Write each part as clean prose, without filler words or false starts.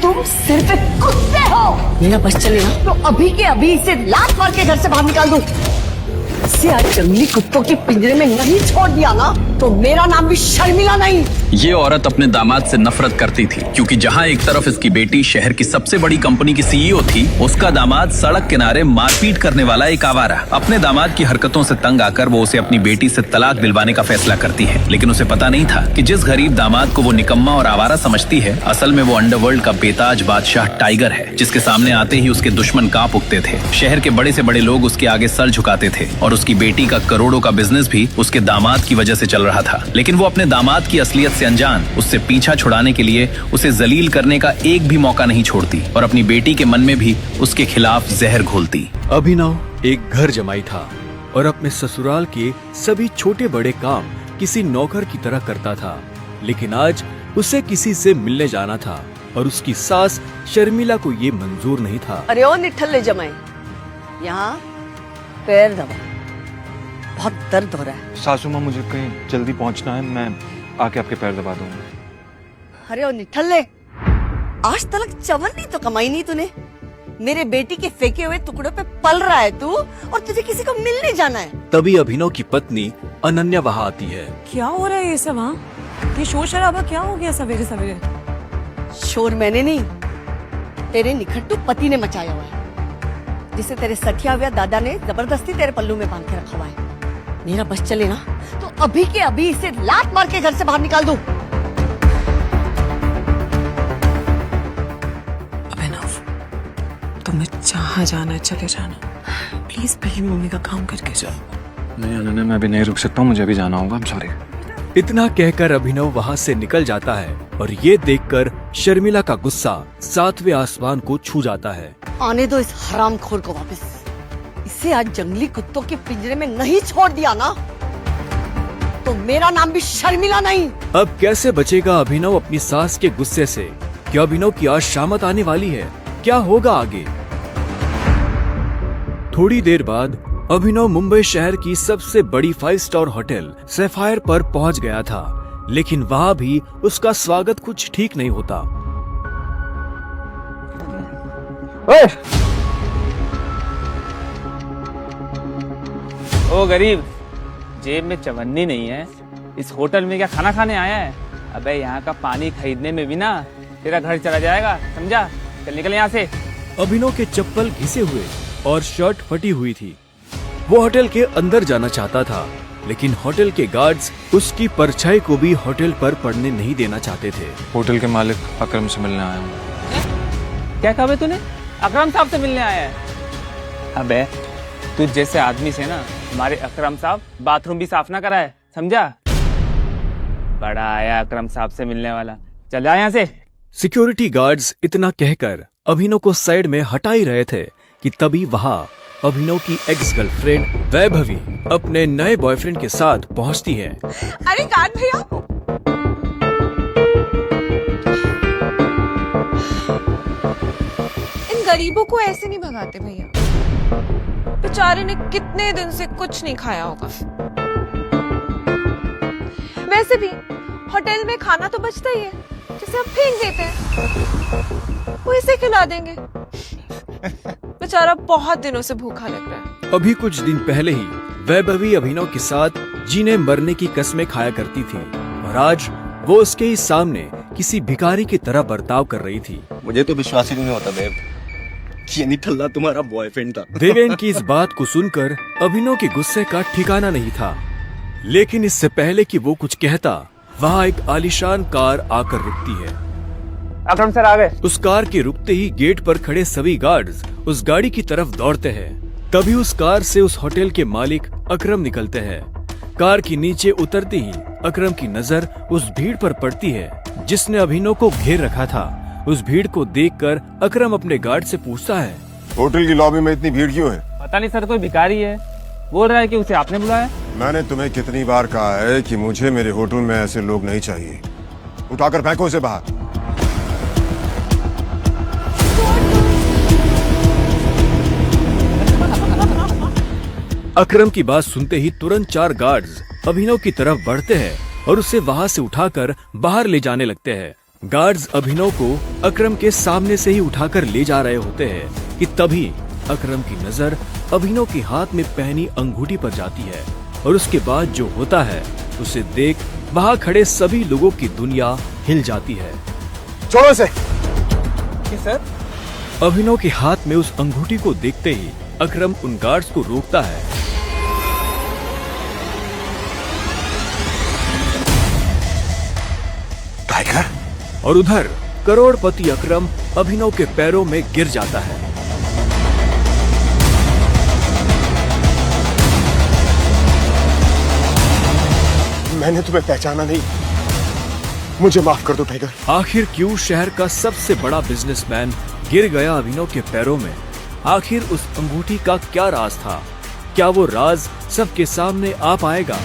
तुम सिर्फ एक कुत्ते हो। मेरा बस चले ना तो अभी के अभी इसे लात मार के घर से बाहर निकाल दूं। इसे आज जंगली कुत्तों के पिंजरे में नहीं छोड़ दिया ना तो मेरा नाम भी शर्मिला नहीं। ये औरत अपने दामाद से नफरत करती थी क्योंकि जहाँ एक तरफ इसकी बेटी शहर की सबसे बड़ी कंपनी की सीईओ थी, उसका दामाद सड़क किनारे मारपीट करने वाला एक आवारा। अपने दामाद की हरकतों से तंग आकर वो उसे अपनी बेटी से तलाक दिलवाने का फैसला करती है, लेकिन उसे पता नहीं था कि जिस गरीब दामाद को वो निकम्मा और आवारा समझती है, असल में वो अंडरवर्ल्ड का बेताज बादशाह टाइगर है, जिसके सामने आते ही उसके दुश्मन कांप उठते थे। शहर के बड़े से बड़े लोग उसके आगे सर झुकाते थे और उसकी बेटी का करोड़ों का बिजनेस भी उसके दामाद की वजह से चल रहा था। लेकिन वो अपने दामाद की असलियत से अनजान उससे पीछा छुड़ाने के लिए उसे जलील करने का एक भी मौका नहीं छोड़ती और अपनी बेटी के मन में भी उसके खिलाफ जहर घोलती। अभिनव एक घर जमाई था और अपने ससुराल के सभी छोटे बड़े काम किसी नौकर की तरह करता था, लेकिन आज उसे किसी से मिलने जाना था और उसकी सास शर्मिला को ये मंजूर नहीं था। अरे ओ निठल्ले जमाई, यहाँ पैर दबा, बहुत दर्द हो रहा है। सासू माँ मुझे कहीं जल्दी पहुंचना है, मैं आके आपके पैर दबा दूंगा। अरे ओ निठल्ले, आज तक चवन नहीं तो कमाई नहीं तूने। मेरे बेटी के फेंके हुए टुकड़ों पे पल रहा है तू और तुझे किसी को मिलने जाना है। तभी अभिनव की पत्नी अनन्या वहाँ आती है। क्या हो रहा है ये सब? हाँ, ये शोर शराबा क्या हो गया सवेरे सवेरे? शोर मैंने नहीं, तेरे निखट्टू पति ने मचाया हुआ है, जिसे तेरे सठिया हुआ दादा ने जबरदस्ती तेरे पल्लू में बांध के रखा हुआ है। मेरा बस चले ना तो अभी के अभी इसे लात मार के घर से बाहर निकाल दूं। अभिनव, तुम्हें जहाँ जाना है चले जाना, प्लीज पहले मम्मी का काम करके जाओ। नहीं अनन्या, मैं अभी नहीं रुक सकता हूँ, मुझे अभी जाना होगा। I'm sorry। इतना कहकर अभिनव वहाँ से निकल जाता है और ये देखकर शर्मिला का गुस्सा सातवें आसमान को छू जाता है। आने दो इस हरामखोर को वापस। इसे आज जंगली कुत्तों के पिंजरे में नहीं छोड़ दिया ना तो मेरा नाम भी शर्मिला नहीं। अब कैसे बचेगा अभिनव अपनी सास के गुस्से से? क्या अभिनव की आज शामत आने वाली है? क्या होगा आगे? थोड़ी देर बाद अभिनव मुंबई शहर की सबसे बड़ी 5 स्टार होटल सैफायर पर पहुंच गया था, लेकिन वहाँ भी उसका स्वागत कुछ ठीक नहीं होता। ओ गरीब, जेब में चवन्नी नहीं है, इस होटल में क्या खाना खाने आया है? अबे यहाँ का पानी खरीदने में भी ना तेरा घर चला जाएगा, समझा? चल निकल यहाँ से। अभिनव के चप्पल घिसे हुए और शर्ट फटी हुई थी। वो होटल के अंदर जाना चाहता था, लेकिन होटल के गार्ड्स उसकी परछाई को भी होटल पर पड़ने नहीं देना चाहते थे। होटल के मालिक अकरम से मिलने आया हूँ। क्या कहा बे तूने? अकरम साहब से मिलने आया है? अबे तुझ जैसे आदमी से ना हमारे अकरम साहब बाथरूम भी साफ ना कराए, समझा? बड़ा आया अकरम साहब से मिलने वाला, चल जा यहाँ से। सिक्योरिटी गार्ड्स इतना कहकर अभिनव को साइड में हटा ही रहे थे कि तभी वहाँ अभिनव की एक्स गर्लफ्रेंड वैभवी अपने नए बॉयफ्रेंड के साथ पहुँचती है। अरे गार्ड भैया, इन गरीबों को ऐसे नहीं भगाते भैया, बेचारे ने कितने दिन से कुछ नहीं खाया होगा। वैसे भी होटल में खाना तो बचता ही है, जिसे हम फेंक देते हैं, वो इसे खिला देंगे। बेचारा बहुत दिनों से भूखा लग रहा है। अभी कुछ दिन पहले ही वैभवी अभिनव के साथ जीने मरने की कस्में खाया करती थी और आज वो उसके ही सामने किसी भिखारी की तरह बर्ताव कर रही थी। मुझे तो विश्वास ही नहीं होता बेब कि ये निठल्ला तुम्हारा बॉयफ्रेंड था। देवेन की इस बात को सुनकर अभिनव के गुस्से का ठिकाना नहीं था, लेकिन इससे पहले कि वो कुछ कहता, वहाँ एक आलीशान कार आकर रुकती है। अकरम सर आ गए। उस कार के रुकते ही गेट पर खड़े सभी गार्ड्स उस गाड़ी की तरफ दौड़ते हैं। तभी उस कार से उस होटल के मालिक अकरम निकलते हैं। कार के नीचे उतरते ही अकरम की नजर उस भीड़ पर पड़ती है जिसने अभिनव को घेर रखा था। उस भीड़ को देखकर अकरम अपने गार्ड से पूछता है, होटल की लॉबी में इतनी भीड़ क्यों है? पता नहीं सर, कोई भिखारी है, बोल रहा है कि उसे आपने बुलाया। मैंने तुम्हें कितनी बार कहा है कि मुझे मेरे होटल में ऐसे लोग नहीं चाहिए। उठाकर फेंको उसे बाहर। अकरम की बात सुनते ही तुरंत 4 गार्ड्स अभिनव की तरफ बढ़ते हैं और उसे वहाँ से उठाकर बाहर ले जाने लगते हैं। गार्ड्स अभिनव को अकरम के सामने से ही उठाकर ले जा रहे होते हैं कि तभी अकरम की नजर अभिनव के हाथ में पहनी अंगूठी पर जाती है और उसके बाद जो होता है उसे देख वहाँ खड़े सभी लोगों की दुनिया हिल जाती है। छोड़ो इसे। सर अभिनव के हाथ में उस अंगूठी को देखते ही अकरम उन गार्ड्स को रोकता है। टाइगर, और उधर करोड़पति अकरम अभिनव के पैरों में गिर जाता है। मैंने तुम्हें पहचाना नहीं, मुझे माफ कर दो टाइगर। आखिर क्यों शहर का सबसे बड़ा बिजनेसमैन गिर गया अभिनव के पैरों में? आखिर उस अंगूठी का क्या राज था? क्या वो राज सबके सामने आ पाएगा?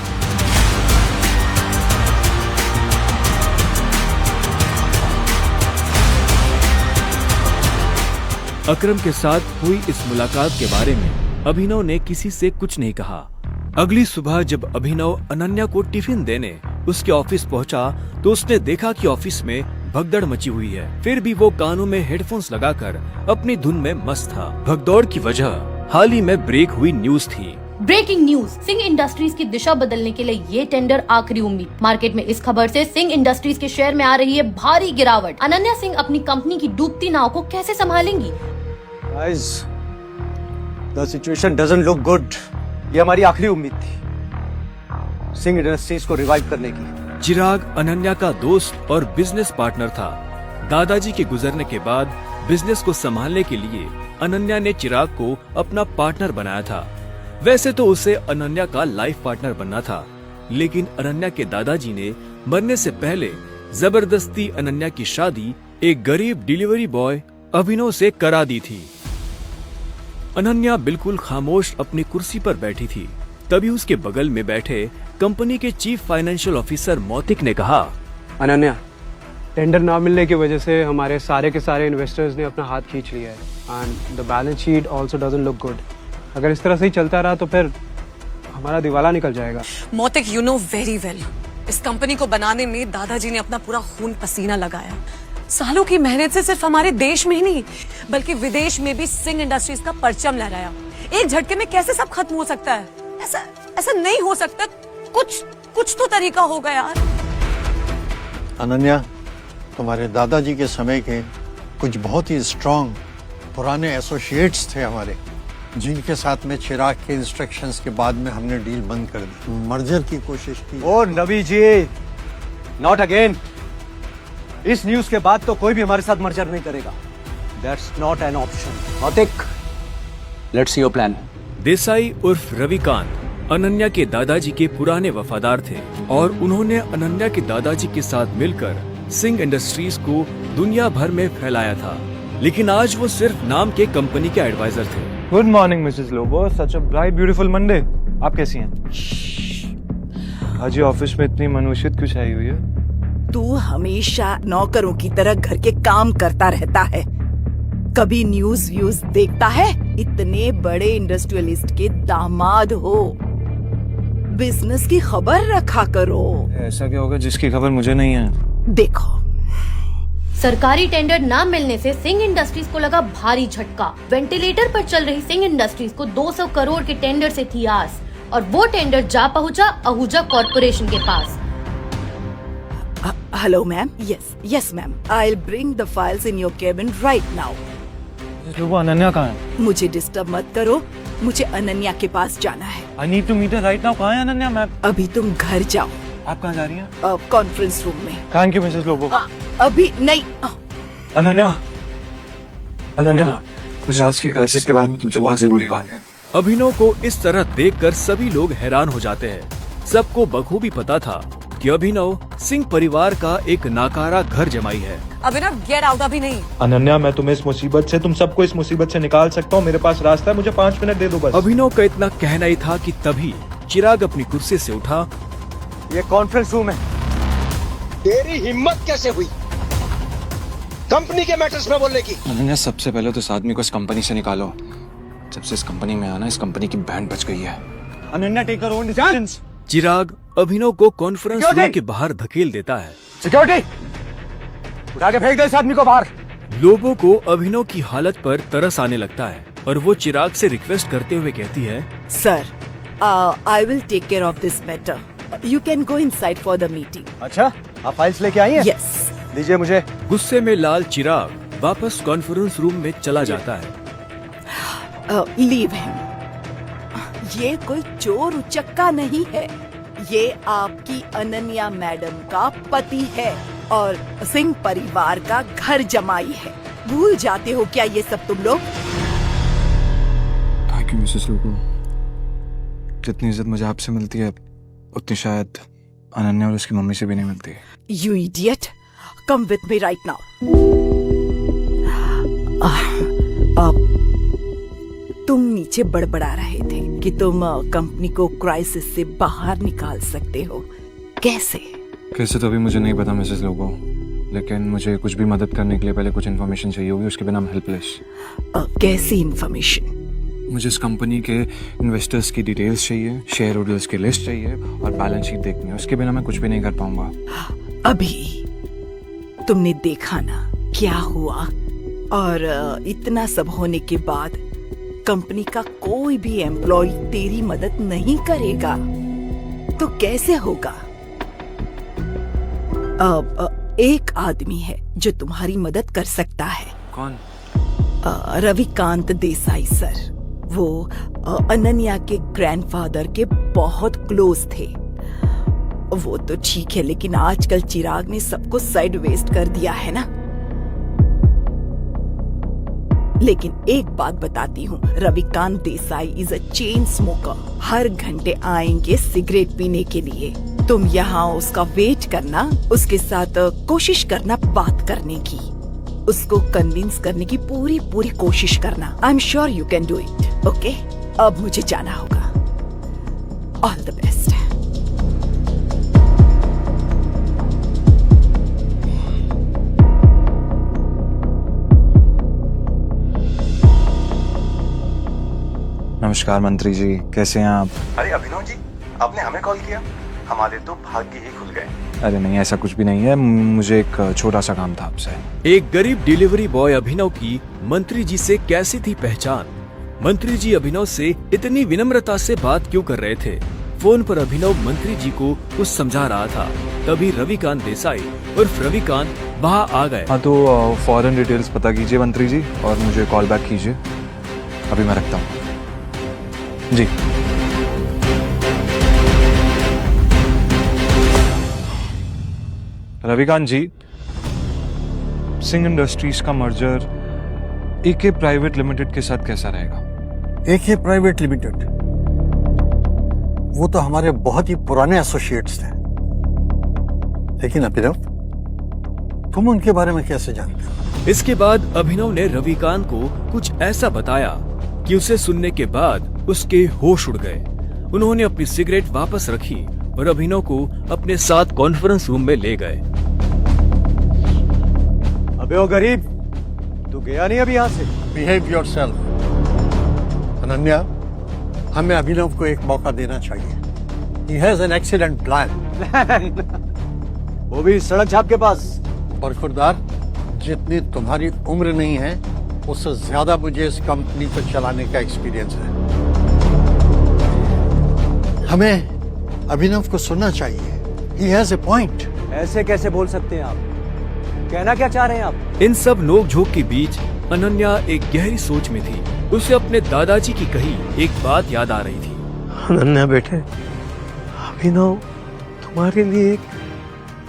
अकरम के साथ हुई इस मुलाकात के बारे में अभिनव ने किसी से कुछ नहीं कहा। अगली सुबह जब अभिनव अनन्या को टिफिन देने उसके ऑफिस पहुंचा तो उसने देखा कि ऑफिस में भगदड़ मची हुई है। फिर भी वो कानों में हेडफोन्स लगाकर अपनी धुन में मस्त था। भगदौड़ की वजह हाल ही में ब्रेक हुई न्यूज थी। ब्रेकिंग न्यूज, सिंह इंडस्ट्रीज की दिशा बदलने के लिए ये टेंडर आखिरी उम्मीद। मार्केट में इस खबर से सिंह इंडस्ट्रीज के शेयर में आ रही है भारी गिरावट। अनन्या सिंह अपनी कंपनी की डूबती नाव को कैसे संभालेंगी? Guys, the situation doesn't look good. ये हमारी आखिरी उम्मीद थी सिंह इंडस्ट्रीज को रिवाइव करने की। चिराग अनन्या का दोस्त और बिजनेस पार्टनर था। दादाजी के गुजरने के बाद बिजनेस को संभालने के लिए अनन्या ने चिराग को अपना पार्टनर बनाया था। वैसे तो उसे अनन्या का लाइफ पार्टनर बनना था, लेकिन अनन्या के दादाजी ने मरने से पहले जबरदस्ती अनन्या की शादी एक गरीब डिलीवरी बॉय अभिनव से करा दी थी। अनन्या बिल्कुल खामोश अपनी कुर्सी पर बैठी थी। तभी उसके बगल में बैठे कंपनी के चीफ फाइनेंशियल ऑफिसर मौतिक ने कहा, अनन्या, टेंडर ना मिलने की वजह से हमारे सारे के सारे इन्वेस्टर्स ने अपना हाथ खींच लिया है and the balance sheet also doesn't look good. अगर इस तरह से ही चलता रहा तो फिर हमारा दिवाला निकल जाएगा। मौतिक, यू नो वेरी वेल, इस कंपनी को बनाने में दादाजी ने अपना पूरा खून पसीना लगाया। सालों की मेहनत से सिर्फ हमारे देश में ही नहीं बल्कि विदेश में भी सिंह इंडस्ट्रीज का परचम लहराया। एक झटके में कैसे सब खत्म हो सकता है? ऐसा नहीं हो सकता। कुछ तो तरीका होगा यार। अनन्या, तुम्हारे दादाजी के समय के कुछ बहुत ही स्ट्रांग पुराने एसोसिएट्स थे हमारे, जिनके साथ में चिराग के इंस्ट्रक्शंस के बाद में हमने डील बंद कर दी, मर्जर की कोशिश की। ओ नबी जी, नॉट अगेन। इस न्यूज के बाद तो कोई भी हमारे साथ मर्जर नहीं करेगा। That's not an option. Mautik, let's see your plan. Desai उर्फ रविकांत अनन्या के दादाजी के पुराने वफादार थे और उन्होंने अनन्या के दादाजी के साथ मिलकर सिंह इंडस्ट्रीज को दुनिया भर में फैलाया था। लेकिन आज वो सिर्फ नाम के कंपनी के एडवाइजर थे। Good morning Mrs Lobo, such a bright beautiful Monday. आप कैसी हैं? आज ये ऑफिस में इतनी मनुष्यत क्यों छाई हुई है? तू हमेशा नौकरों की तरह घर के काम करता रहता है, कभी न्यूज व्यूज देखता है? इतने बड़े इंडस्ट्रियलिस्ट के दामाद हो, बिजनेस की खबर रखा करो। ऐसा क्या होगा जिसकी खबर मुझे नहीं है? देखो, सरकारी टेंडर न मिलने से सिंह इंडस्ट्रीज को लगा भारी झटका। वेंटिलेटर पर चल रही सिंह इंडस्ट्रीज को 200 करोड़ के टेंडर से थी आस और वो टेंडर जा पहुंचा आहूजा कॉर्पोरेशन के पास। Hello ma'am. Yes ma'am, I will bring the files in your cabin right now. Lobo, Ananya कहाँ है? मुझे डिस्टर्ब मत करो, मुझे अनन्या के पास जाना है। I need to meet her right now. कहाँ है अनन्या मैम? अभी तुम घर जाओ। आप कहाँ जा रही हैं? कॉन्फ्रेंस रूम में। Thank you Mrs Lobo. अभी नहीं। अनन्या, कुछ आज की क्राइसिस के बारे में तुमसे बहुत जरूरी बात है। अभिनव को इस तरह देखकर सभी लोग हैरान हो जाते हैं। सबको बखूबी पता था कि अभिनव सिंह परिवार का एक नाकारा घर जमाई है। अभिनव, गेट आउट अभी नहीं। अनन्या, मैं तुम्हें इस मुसीबत से, तुम सबको इस मुसीबत से निकाल सकता हूँ। मेरे पास रास्ता है, मुझे 5 मिनट दे दो बस। अभिनव का इतना कहना ही था कि तभी चिराग अपनी कुर्सी से उठा। ये कॉन्फ्रेंस रूम है। तेरी हिम्मत कैसे हुई कंपनी के मैटर्स में बोलने की? अनन्या, सबसे पहले तो इस आदमी को इस कंपनी से निकालो। जब से इस कंपनी में आना, इस कंपनी की बैंड बच गई है। Ananya, take your own decisions. Chirag Abhinav को कॉन्फ्रेंस रूम के बाहर धकेल देता है। सिक्योरिटी, उठा के फेंक दे इस आदमी को बाहर। लोबो को अभिनव की हालत पर तरस आने लगता है और वो चिराग से रिक्वेस्ट करते हुए कहती है, sir, I will take care of this matter. You can go inside for the meeting. अच्छा, आप फाइल्स लेके आई हैं? यस। दीजिए मुझे। गुस्से में लाल चिराग वापस कॉन्फ्रेंस रूम में चला जाता है। Leave him. ये कोई चोर उचक्का नहीं है, ये आपकी अनन्या मैडम का पति है और सिंह परिवार का घर जमाई है। भूल जाते हो क्या ये सब तुम लोग? Thank you Mrs Lobo. जितनी इज्जत मुझे आपसे मिलती है उतनी शायद अनन्या और उसकी मम्मी से भी नहीं मिलती। You idiot! Come with me right now. तुम नीचे बड़बड़ा रहे थे कि तुम कंपनी को क्राइसिस से बाहर निकाल सकते हो। कैसे? कैसे तो अभी मुझे नहीं पता मिसेस लोबो, लेकिन मुझे कुछ भी मदद करने के लिए पहले कुछ इन्फॉर्मेशन चाहिए होगी, उसके बिना I'm हेल्पलेस। कैसी इन्फॉर्मेशन? मुझे इस कंपनी के इन्वेस्टर्स की डिटेल्स चाहिए, शेयर होल्डर्स की लिस्ट चाहिए और बैलेंस शीट देखनी है। उसके बिना मैं कुछ भी नहीं कर पाऊंगा। अभी तुमने देखा ना क्या हुआ, और इतना सब होने के बाद कंपनी का कोई भी एम्प्लॉय तेरी मदद नहीं करेगा तो कैसे होगा? एक आदमी है जो तुम्हारी मदद कर सकता है। कौन? रविकांत देसाई सर। वो अनन्या के ग्रैंडफादर के बहुत क्लोज थे। वो तो ठीक है, लेकिन आजकल चिराग ने सबको साइड वेस्ट कर दिया है ना। लेकिन एक बात बताती हूँ, Ravikant Desai is a chain smoker. हर घंटे आएंगे सिगरेट पीने के लिए। तुम यहाँ उसका वेट करना, उसके साथ कोशिश करना बात करने की, उसको कन्विंस करने की पूरी कोशिश करना। I am sure you can do it. Okay, अब मुझे जाना होगा। All the best. नमस्कार मंत्री जी, कैसे हैं आप? अरे अभिनव जी, आपने हमें कॉल किया? हमारे तो भाग्य ही खुल गए। अरे नहीं, ऐसा कुछ भी नहीं है। मुझे एक छोटा सा काम था आपसे। एक गरीब डिलीवरी बॉय अभिनव की मंत्री जी से कैसी थी पहचान? मंत्री जी अभिनव से इतनी विनम्रता से बात क्यों कर रहे थे? फोन पर अभिनव मंत्री जी को कुछ समझा रहा था, तभी रविकांत देसाई उर्फ रविकांत वहाँ आ गए। हाँ तो फॉरेन डिटेल्स पता कीजिए मंत्री जी और मुझे कॉल बैक कीजिए। अभी मैं रखता हूँ जी। रविकांत जी, सिंह इंडस्ट्रीज का मर्जर एके प्राइवेट लिमिटेड के साथ कैसा रहेगा? एके प्राइवेट लिमिटेड, वो तो हमारे बहुत ही पुराने एसोसिएट्स थे। लेकिन अभिनव, तुम उनके बारे में कैसे जानते हो? इसके बाद अभिनव ने रविकांत को कुछ ऐसा बताया कि उसे सुनने के बाद उसके होश उड़ गए। उन्होंने अपनी सिगरेट वापस रखी और अभिनव को अपने साथ कॉन्फ्रेंस रूम में ले गए। अबे ओ गरीब, तू गया नहीं अभी यहाँ से? Behave yourself. अनन्या, हमें अभिनव को एक मौका देना चाहिए। He has an excellent plan. वो भी सड़क छाप के पास। और खुरदार, जितनी तुम्हारी उम्र नहीं है उससे ज्यादा मुझे इस कंपनी को चलाने का एक्सपीरियंस है। हमें अभिनव को सुनना चाहिए। He has a point. ऐसे कैसे बोल सकते हैं आप? कहना क्या चाह रहे हैं आप? इन सब नोक-झोंक के बीच अनन्या एक गहरी सोच में थी। उसे अपने दादाजी की कही एक बात याद आ रही थी। अनन्या बेटे, अभिनव तुम्हारे लिए एक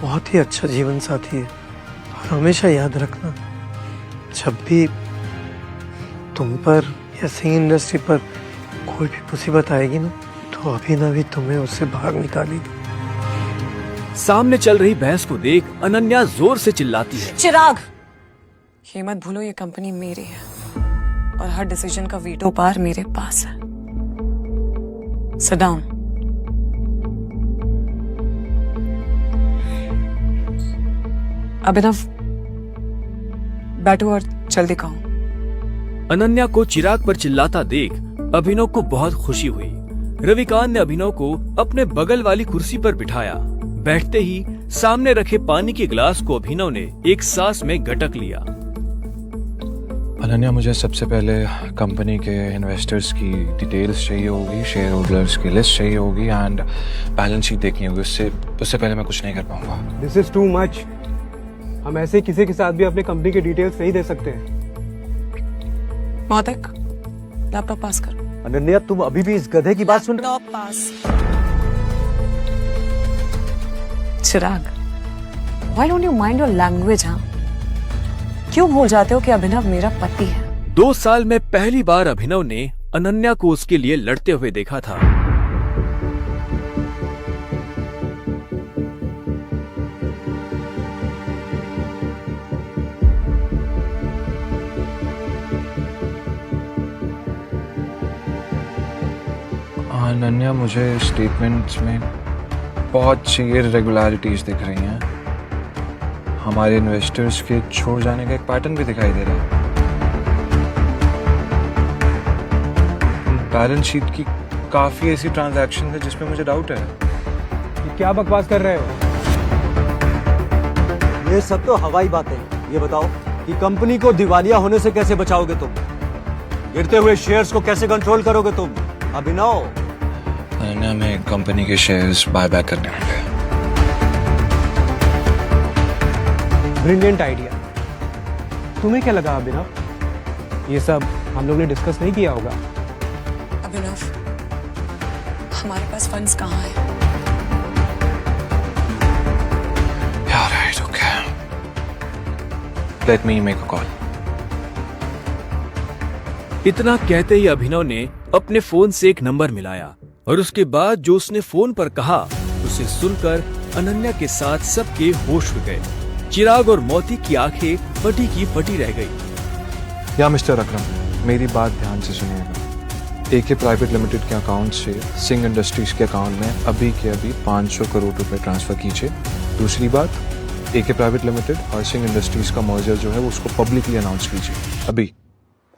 बहुत ही अच्छा जीवन साथी है। और हमेशा याद रखना, जब भी तुम पर या सिंह इंडस्ट्री पर कोई भी मुसीबत आएगी ना, तो अभिनव ही तुम्हें उससे बाहर निकालेगी। सामने चल रही बहस को देख अनन्या जोर से चिल्लाती है, चिराग, ये मत भूलो ये कंपनी मेरी है और हर डिसीजन का वीटो पावर मेरे पास है। Sit down. अभिनव, बैठो और जल्दी कहो। अनन्या को चिराग पर चिल्लाता देख अभिनव को बहुत खुशी हुई। रविकांत ने अभिनव को अपने बगल वाली कुर्सी पर बिठाया। बैठते ही सामने रखे पानी के गिलास को अभिनव ने एक सांस में गटक लिया। अनन्या, मुझे सबसे पहले कंपनी के इन्वेस्टर्स की डिटेल्स चाहिए होगी, शेयर होल्डर्स की लिस्ट चाहिए होगी एंड बैलेंस शीट देखनी होगी। उससे पहले मैं कुछ नहीं कर पाऊंगा। This is too much. हम ऐसे किसी के साथ भी अपनी कंपनी की डिटेल्स नहीं दे सकते हैं। मौतिक, लैपटॉप पास कर। अनन्या, तुम अभी भी इस गधे की बात सुन रहे हो? Laptop pass. Chirag, why don't you mind your language, हाँ? क्यों भूल जाते हो कि अभिनव मेरा पति है? 2 साल में पहली बार अभिनव ने अनन्या को उसके लिए लड़ते हुए देखा था। अनन्या, मुझे स्टेटमेंट्स में बहुत सी इरेगुलरिटीज दिख रही हैं। हमारे इन्वेस्टर्स के छोड़ जाने का एक पैटर्न भी दिखाई दे रहा है। बैलेंस शीट की काफी ऐसी ट्रांजैक्शन है जिसमें मुझे डाउट है। ये क्या बकवास कर रहे हो? ये सब तो हवाई बातें हैं। ये बताओ कि कंपनी को दिवालिया होने से कैसे बचाओगे तुम? गिरते हुए शेयर्स को कैसे कंट्रोल करोगे तुम? अभिनव, अनन्या, मैं कंपनी के शेयर्स बायबैक करने होंगे। Brilliant idea. तुम्हें क्या लगा अभिनव? ये सब हम लोग ने डिस्कस नहीं किया होगा। अभिनव, हमारे पास फंड्स कहाँ हैं? Yeah, right, okay. Let me make a call. इतना कहते ही अभिनव ने अपने फोन से एक नंबर मिलाया और उसके बाद जो उसने फोन पर कहा उसे सुनकर अनन्या के साथ सबके होश उड़ गए। चिराग और मोती की आंखें फटी की फटी रह गई। या मिस्टर अकरम, मेरी बात ध्यान से सुनिएगा। एके प्राइवेट लिमिटेड के अकाउंट से सिंह इंडस्ट्रीज के अकाउंट में अभी के अभी 500 करोड़ रुपए ट्रांसफर कीजिए। दूसरी बात, एके प्राइवेट लिमिटेड और सिंह इंडस्ट्रीज का मर्जर जो है वो उसको पब्लिकली अनाउंस कीजिए अभी।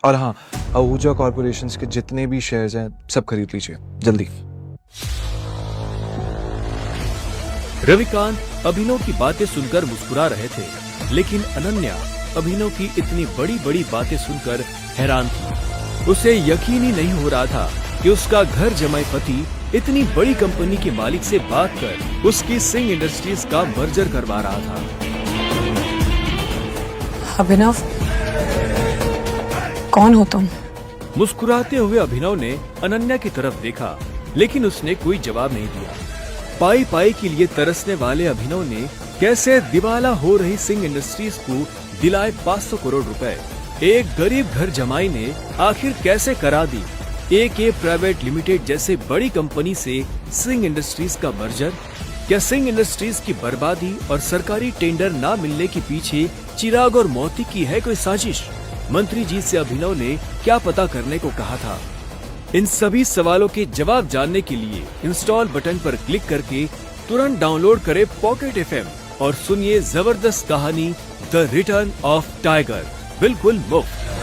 और हाँ, आहूजा कॉर्पोरेशन के जितने भी शेयर्स हैं सब खरीद लीजिए जल्दी। रविकांत अभिनव की बातें सुनकर मुस्कुरा रहे थे, लेकिन अनन्या अभिनव की इतनी बड़ी बड़ी बातें सुनकर हैरान थी। उसे यकीन ही नहीं हो रहा था कि उसका घर जमाई पति इतनी बड़ी कंपनी के मालिक से बात कर उसकी सिंह इंडस्ट्रीज का मर्जर करवा रहा था। अभिनव, कौन हो तुम? मुस्कुराते हुए अभिनव ने अनन्या की तरफ देखा, लेकिन उसने कोई जवाब नहीं दिया। पाई पाई के लिए तरसने वाले अभिनव ने कैसे दिवाला हो रही सिंह इंडस्ट्रीज को दिलाए 500 करोड़ रुपए। एक गरीब घर जमाई ने आखिर कैसे करा दी एके प्राइवेट लिमिटेड जैसे बड़ी कंपनी से सिंह इंडस्ट्रीज का मर्जर? क्या सिंह इंडस्ट्रीज की बर्बादी और सरकारी टेंडर न मिलने के पीछे चिराग और मोती की है कोई साजिश? मंत्री जी से अभिनव ने क्या पता करने को कहा था? इन सभी सवालों के जवाब जानने के लिए इंस्टॉल बटन पर क्लिक करके तुरंत डाउनलोड करें पॉकेट FM और सुनिए जबरदस्त कहानी द रिटर्न ऑफ टाइगर बिल्कुल मुफ्त।